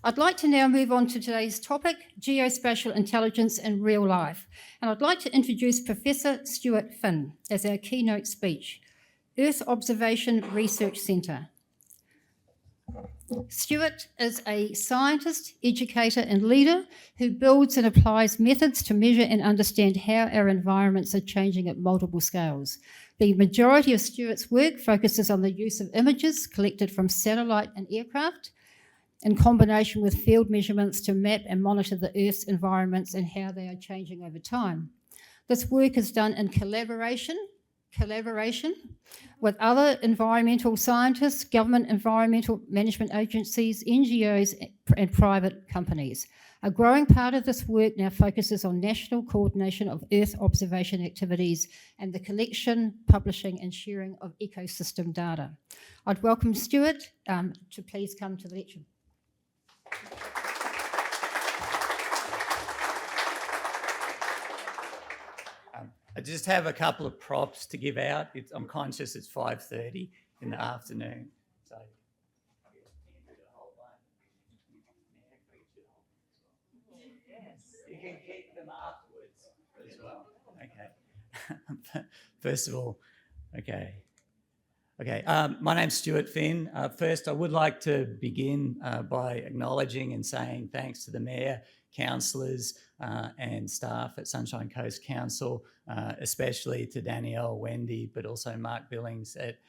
I'd like to now move on to today's topic, geospatial intelligence in real life. And I'd like to introduce Professor Stuart Phinn as our keynote speech, Earth Observation Research Centre. Stuart is a scientist, educator and leader who builds and applies methods to measure and understand how our environments are changing at multiple scales. The majority of Stuart's work focuses on the use of images collected from satellite and aircraft in combination with field measurements to map and monitor the Earth's environments and how they are changing over time. This work is done in collaboration with other environmental scientists, government environmental management agencies, NGOs, and private companies. A growing part of this work now focuses on national coordination of Earth observation activities and the collection, publishing, and sharing of ecosystem data. I'd welcome Stuart to please come to the lecture. I just have a couple of props to give out. I'm conscious it's 5:30 in the afternoon. So yes, you can keep them afterwards as well. Okay. First of all, okay. My name's Stuart Phinn. First, I would like to begin by acknowledging and saying thanks to the Mayor, councillors and staff at Sunshine Coast Council, especially to Danielle, Wendy, but also Mark Billings at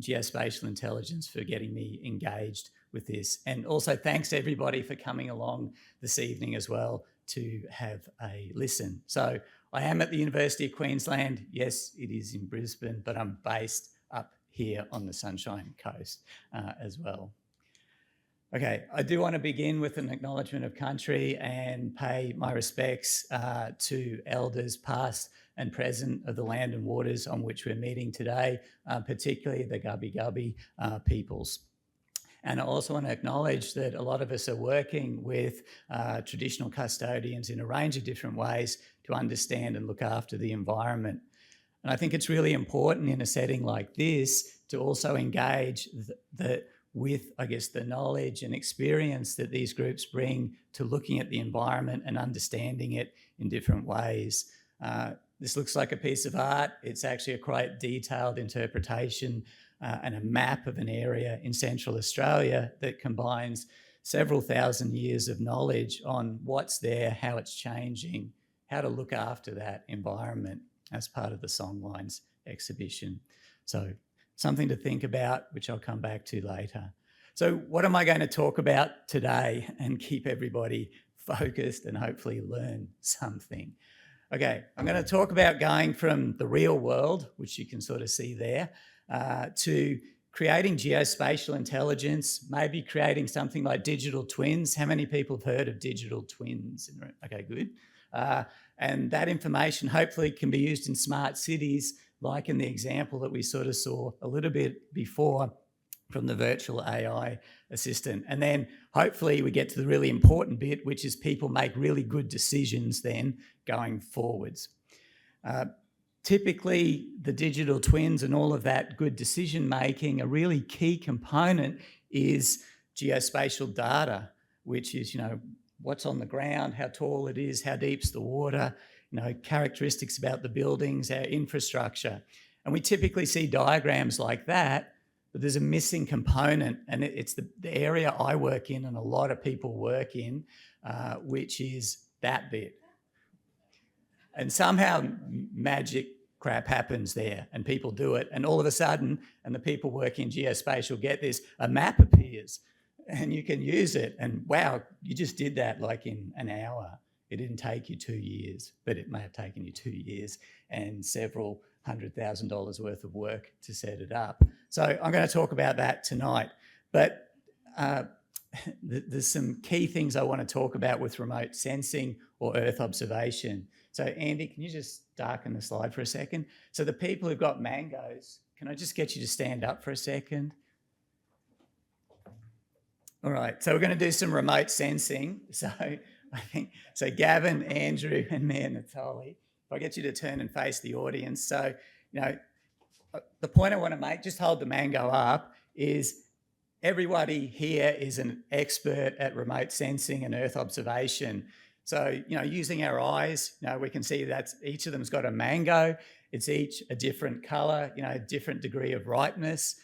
Geospatial Intelligence for getting me engaged with this. And also thanks to everybody for coming along this evening as well to have a listen. So I am at the University of Queensland. Yes, it is in Brisbane, but I'm based up here on the Sunshine Coast as well. Okay, I do want to begin with an acknowledgement of country and pay my respects to elders past and present of the land and waters on which we're meeting today, particularly the Gubbi Gubbi peoples. And I also want to acknowledge that a lot of us are working with traditional custodians in a range of different ways to understand and look after the environment. And I think it's really important in a setting like this to also engage with, I guess, the knowledge and experience that these groups bring to looking at the environment and understanding it in different ways. This looks like a piece of art. It's actually a quite detailed interpretation and a map of an area in Central Australia that combines several thousand years of knowledge on what's there, how it's changing, how to look after that environment as part of the Songlines exhibition. So something to think about, which I'll come back to later. So what am I going to talk about today and keep everybody focused and hopefully learn something? Okay, I'm going to talk about going from the real world, which you can sort of see there, to creating geospatial intelligence, maybe creating something like digital twins. How many people have heard of digital twins? Okay, good. And that information hopefully can be used in smart cities, like in the example that we sort of saw a little bit before from the virtual AI assistant. And then hopefully we get to the really important bit, which is people make really good decisions then going forwards. Typically, the digital twins and all of that good decision making, a really key component is geospatial data, which is, what's on the ground, how tall it is, how deep's the water, characteristics about the buildings, our infrastructure. And we typically see diagrams like that, but there's a missing component, and it's the area I work in and a lot of people work in, which is that bit. And somehow magic crap happens there and people do it, and all of a sudden, and the people working in geospatial get this, a map appears and you can use it, and wow, you just did that like in an hour. It didn't take you 2 years, but it may have taken you 2 years and several $100,000 worth of work to set it up. So I'm going to talk about that tonight. But there's some key things I want to talk about with remote sensing or Earth observation. So Andy, can you just darken the slide for a second? So the people who've got mangoes, can I just get you to stand up for a second? All right, so we're going to do some remote sensing. So Gavin, Andrew, and me and Natalie, if I get you to turn and face the audience. So, the point I want to make, just hold the mango up, is everybody here is an expert at remote sensing and Earth observation. So, using our eyes, we can see that each of them's got a mango. It's each a different color, different degree of ripeness.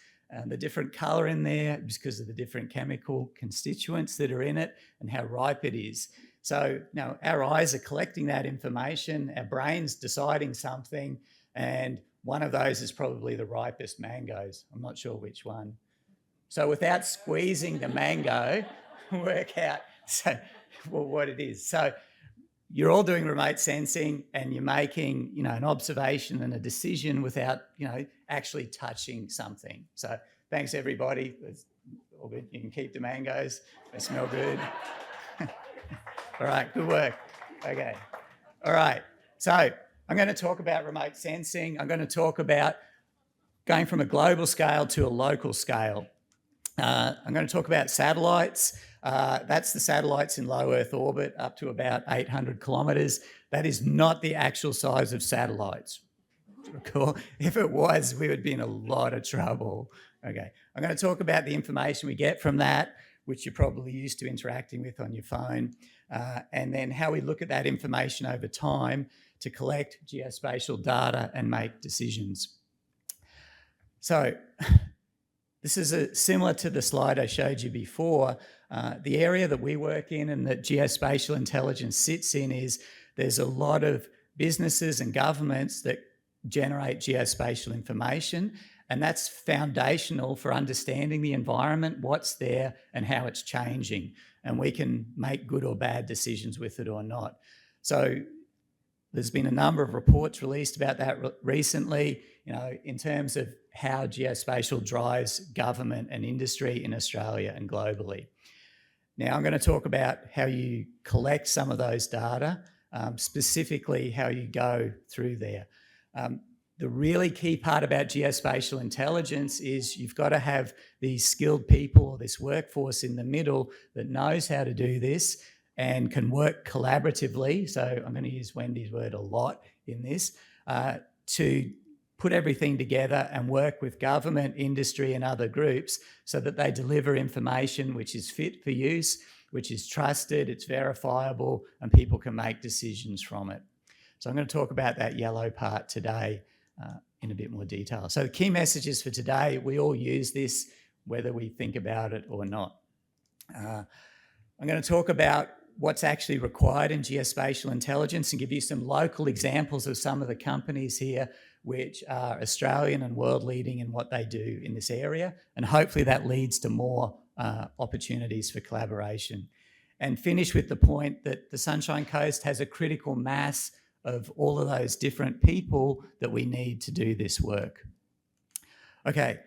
The different color in there is because of the different chemical constituents that are in it and how ripe it is. So now our eyes are collecting that information, our brain's deciding something, and one of those is probably the ripest mangoes. I'm not sure which one. So without squeezing the mango, work out what it is. So you're all doing remote sensing and you're making, an observation and a decision without, actually touching something. So thanks, everybody. That's all good. You can keep the mangoes. They smell good. All right, good work. Okay. All right. So I'm going to talk about remote sensing. I'm going to talk about going from a global scale to a local scale. I'm going to talk about satellites. That's the satellites in low Earth orbit up to about 800 kilometres. That is not the actual size of satellites. Cool. If it was, we would be in a lot of trouble. Okay. I'm going to talk about the information we get from that, which you're probably used to interacting with on your phone, and then how we look at that information over time to collect geospatial data and make decisions. So this is similar to the slide I showed you before. The area that we work in and that geospatial intelligence sits in is there's a lot of businesses and governments that generate geospatial information, and that's foundational for understanding the environment, what's there, and how it's changing. And we can make good or bad decisions with it or not. So there's been a number of reports released about that recently, in terms of how geospatial drives government and industry in Australia and globally. Now, I'm going to talk about how you collect some of those data, specifically how you go through there. The really key part about geospatial intelligence is you've got to have these skilled people or this workforce in the middle that knows how to do this and can work collaboratively. So I'm going to use Wendy's word a lot in this, to put everything together and work with government, industry and other groups so that they deliver information which is fit for use, which is trusted, it's verifiable, and people can make decisions from it. So I'm going to talk about that yellow part today in a bit more detail. So the key messages for today, we all use this, whether we think about it or not. I'm going to talk about what's actually required in geospatial intelligence and give you some local examples of some of the companies here which are Australian and world leading in what they do in this area. And hopefully that leads to more opportunities for collaboration. And finish with the point that the Sunshine Coast has a critical mass of all of those different people that we need to do this work. Okay,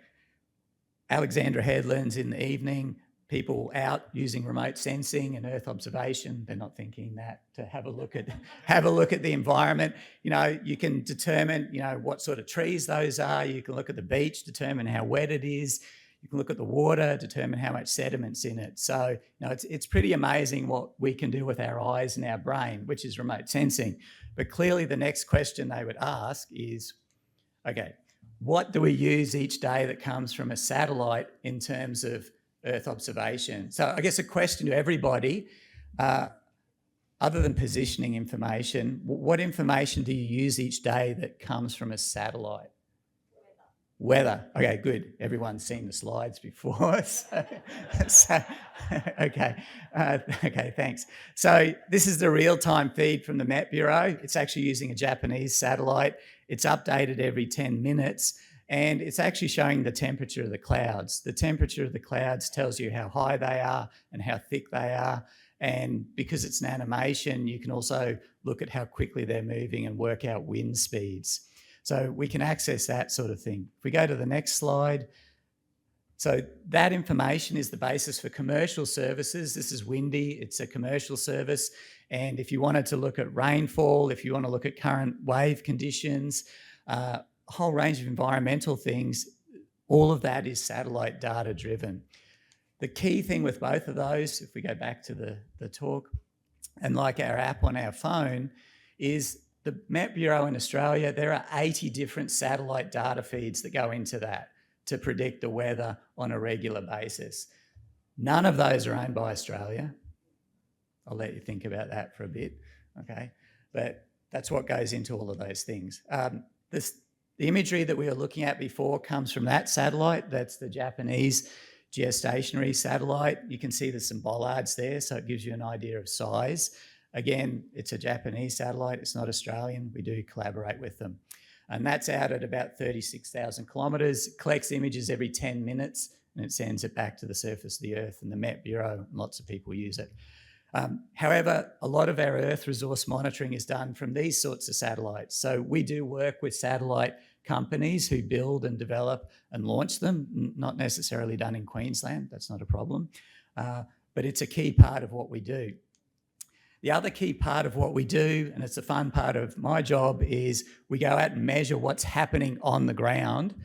Alexandra Headlands in the evening, people out using remote sensing and Earth observation. They're not thinking that to have a look at the environment. You can determine, what sort of trees those are. You can look at the beach, determine how wet it is. You can look at the water, determine how much sediment's in it. So, it's pretty amazing what we can do with our eyes and our brain, which is remote sensing. But clearly the next question they would ask is, okay, what do we use each day that comes from a satellite in terms of Earth observation? So I guess a question to everybody, other than positioning information, what information do you use each day that comes from a satellite? Weather. Okay, good. Everyone's seen the slides before. Okay, thanks. So this is the real-time feed from the Met Bureau. It's actually using a Japanese satellite. It's updated every 10 minutes. And it's actually showing the temperature of the clouds. The temperature of the clouds tells you how high they are and how thick they are. And because it's an animation, you can also look at how quickly they're moving and work out wind speeds. So we can access that sort of thing. If we go to the next slide. So that information is the basis for commercial services. This is Windy, it's a commercial service. And if you wanted to look at rainfall, if you want to look at current wave conditions, a whole range of environmental things, all of that is satellite data driven. The key thing with both of those, if we go back to the talk, and like our app on our phone, is the Met Bureau in Australia, there are 80 different satellite data feeds that go into that to predict the weather on a regular basis. None of those are owned by Australia. I'll let you think about that for a bit, okay? But that's what goes into all of those things. The imagery that we were looking at before comes from that satellite. That's the Japanese geostationary satellite. You can see there's some bollards there, so it gives you an idea of size. Again, it's a Japanese satellite. It's not Australian. We do collaborate with them. And that's out at about 36,000 kilometres. It collects images every 10 minutes and it sends it back to the surface of the Earth, and the Met Bureau, lots of people use it. However, a lot of our Earth resource monitoring is done from these sorts of satellites. So we do work with satellite companies who build and develop and launch them, not necessarily done in Queensland, that's not a problem, but it's a key part of what we do. The other key part of what we do, and it's a fun part of my job, is we go out and measure what's happening on the ground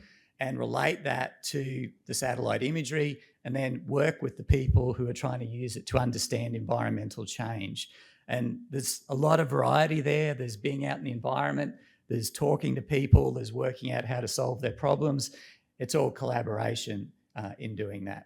and relate that to the satellite imagery, and then work with the people who are trying to use it to understand environmental change. And there's a lot of variety there. There's being out in the environment, there's talking to people, there's working out how to solve their problems. It's all collaboration in doing that.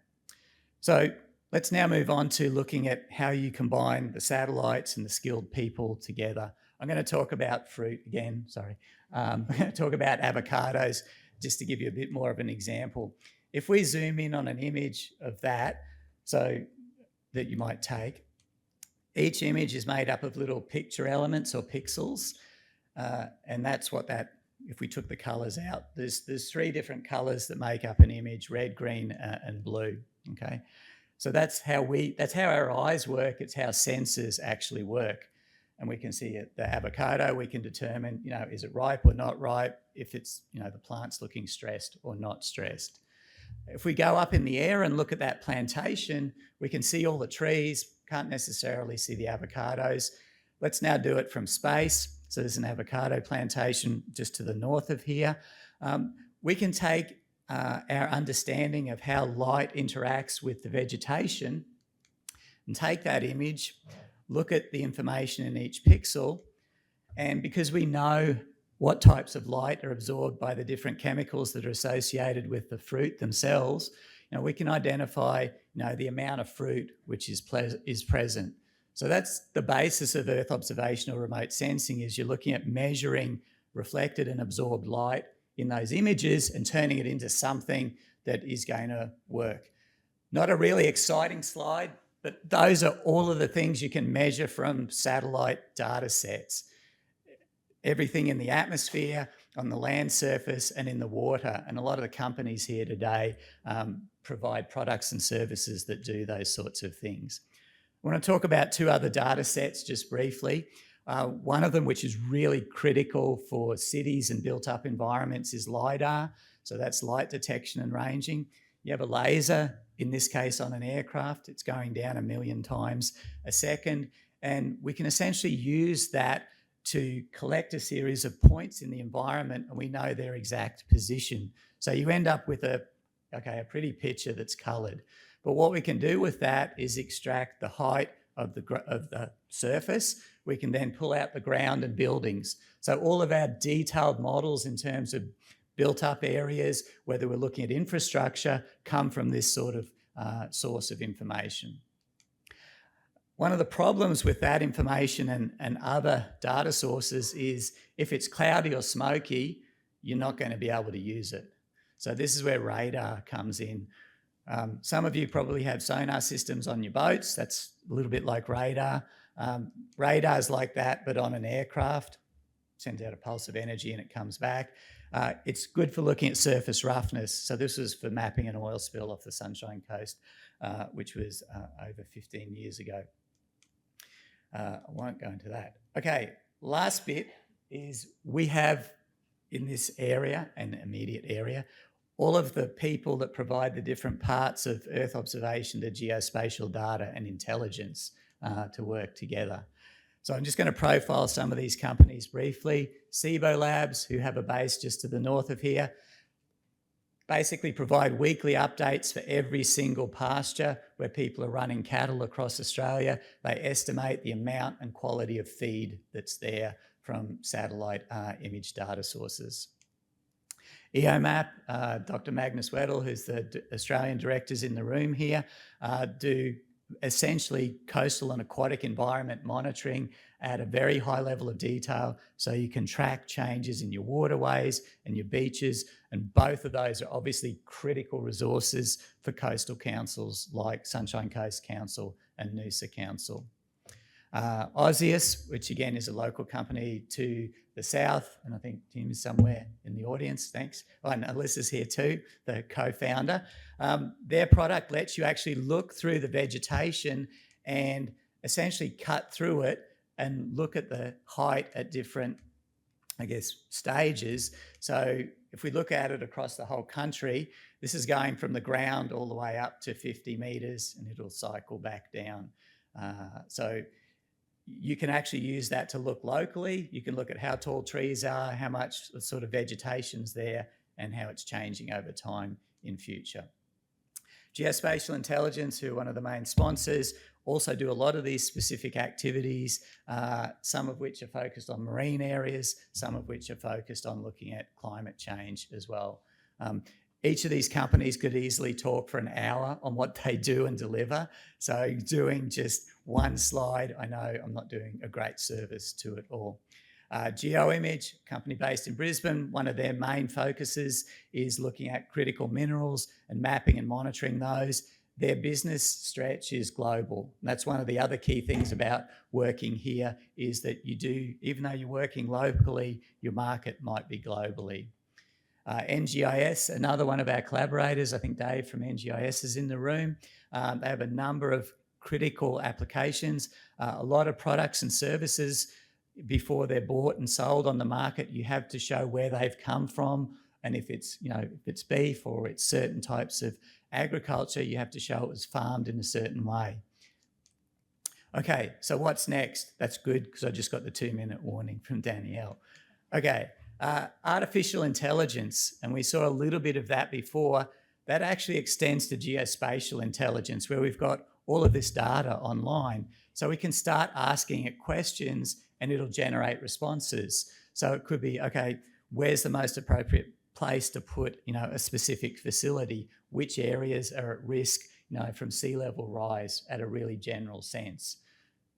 So let's now move on to looking at how you combine the satellites and the skilled people together. I'm going to talk about fruit again, sorry. I'm going to talk about avocados just to give you a bit more of an example. If we zoom in on an image of that, so that you might take, each image is made up of little picture elements or pixels, and that's what that, if we took the colours out, there's three different colours that make up an image: red, green, and blue. Okay, so that's how our eyes work. It's how sensors actually work, and we can see it. The avocado, we can determine, is it ripe or not ripe? If it's, the plant's looking stressed or not stressed. If we go up in the air and look at that plantation, we can see all the trees. Can't necessarily see the avocados. Let's now do it from space. So there's an avocado plantation just to the north of here. We can take our understanding of how light interacts with the vegetation and take that image, look at the information in each pixel, and because we know what types of light are absorbed by the different chemicals that are associated with the fruit themselves, we can identify the amount of fruit which is present. So that's the basis of Earth observation or remote sensing, is you're looking at measuring reflected and absorbed light in those images and turning it into something that is going to work. Not a really exciting slide, but those are all of the things you can measure from satellite data sets. Everything in the atmosphere, on the land surface, and in the water. And a lot of the companies here today provide products and services that do those sorts of things. I want to talk about two other data sets just briefly. One of them, which is really critical for cities and built-up environments, is LiDAR. So that's light detection and ranging. You have a laser, in this case on an aircraft. It's going down 1 million times a second. And we can essentially use that to collect a series of points in the environment, and we know their exact position. So you end up with a pretty picture that's coloured. But what we can do with that is extract the height of the surface. We can then pull out the ground and buildings. So all of our detailed models in terms of built up areas, whether we're looking at infrastructure, come from this sort of source of information. One of the problems with that information and other data sources is if it's cloudy or smoky, you're not going to be able to use it. So this is where radar comes in. Some of you probably have sonar systems on your boats. That's a little bit like radar. Radar's like that, but on an aircraft. Sends out a pulse of energy and it comes back. It's good for looking at surface roughness. So this was for mapping an oil spill off the Sunshine Coast, which was over 15 years ago. I won't go into that. Okay, last bit is we have in this area, an immediate area, all of the people that provide the different parts of Earth observation to geospatial data and intelligence to work together. So I'm just going to profile some of these companies briefly. SIBO Labs, who have a base just to the north of here, basically provide weekly updates for every single pasture where people are running cattle across Australia. They estimate the amount and quality of feed that's there from satellite image data sources. EOMAP, Dr. Magnus Weddell, who's the Australian directors in the room here, do essentially coastal and aquatic environment monitoring at a very high level of detail, so you can track changes in your waterways and your beaches, and both of those are obviously critical resources for coastal councils like Sunshine Coast Council and Noosa Council. Ausius, which again is a local company to the south, and I think Tim is somewhere in the audience, thanks. Oh, and Alyssa's here too, the co-founder. Their product lets you actually look through the vegetation and essentially cut through it and look at the height at different, I guess, stages. So if we look at it across the whole country, this is going from the ground all the way up to 50 metres, and it'll cycle back down. So you can actually use that to look locally. You can look at how tall trees are, how much sort of vegetation's there, and how it's changing over time in future. Geospatial Intelligence, who are one of the main sponsors, also do a lot of these specific activities, some of which are focused on marine areas, some of which are focused on looking at climate change as well. Each of these companies could easily talk for an hour on what they do and deliver. So doing just one slide, I know I'm not doing a great service to it all. GeoImage, company based in Brisbane, one of their main focuses is looking at critical minerals and mapping and monitoring those. Their business stretch is global. And that's one of the other key things about working here, is that you do, even though you're working locally, your market might be globally. NGIS, another one of our collaborators, I think Dave from NGIS is in the room. They have a number of critical applications, a lot of products and services. Before they're bought and sold on the market, you have to show where they've come from, and if it's, you know, if it's beef or it's certain types of agriculture, you have to show it was farmed in a certain way. Okay, so what's next? That's good, because I just got the 2-minute warning from Danielle. Okay. Artificial intelligence, and we saw a little bit of that before. That actually extends to geospatial intelligence, where we've got all of this data online. So we can start asking it questions and it'll generate responses. So it could be, okay, where's the most appropriate place to put, you know, a specific facility? Which areas are at risk, you know, from sea level rise at a really general sense?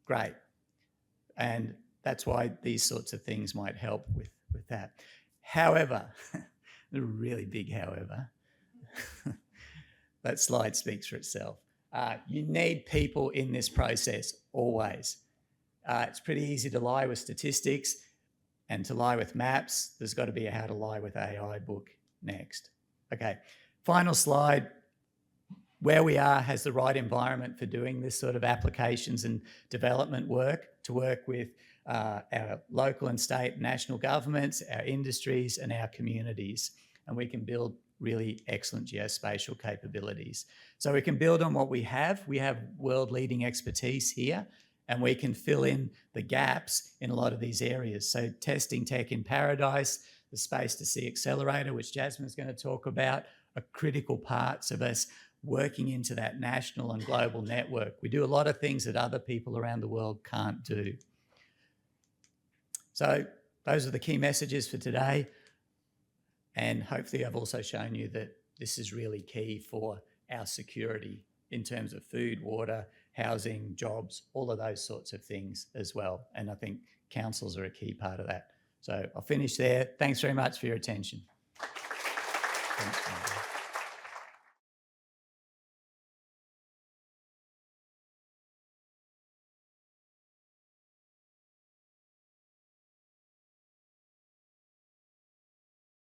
Great. And that's why these sorts of things might help with that. However, a really big however, that slide speaks for itself. You need people in this process always. It's pretty easy to lie with statistics and to lie with maps. There's got to be a how to lie with AI book next. Okay, final slide. Where we are has the right environment for doing this sort of applications and development work, to work with our local and state and national governments, our industries and our communities, and we can build really excellent geospatial capabilities. So we can build on what we have. We have world-leading expertise here, and we can fill in the gaps in a lot of these areas. So testing tech in paradise, the Space to Sea Accelerator, which Jasmine's going to talk about, are critical parts of us working into that national and global network. We do a lot of things that other people around the world can't do. So those are the key messages for today. And hopefully I've also shown you that this is really key for our security in terms of food, water, housing, jobs, all of those sorts of things as well. And I think councils are a key part of that. So I'll finish there. Thanks very much for your attention. Thanks,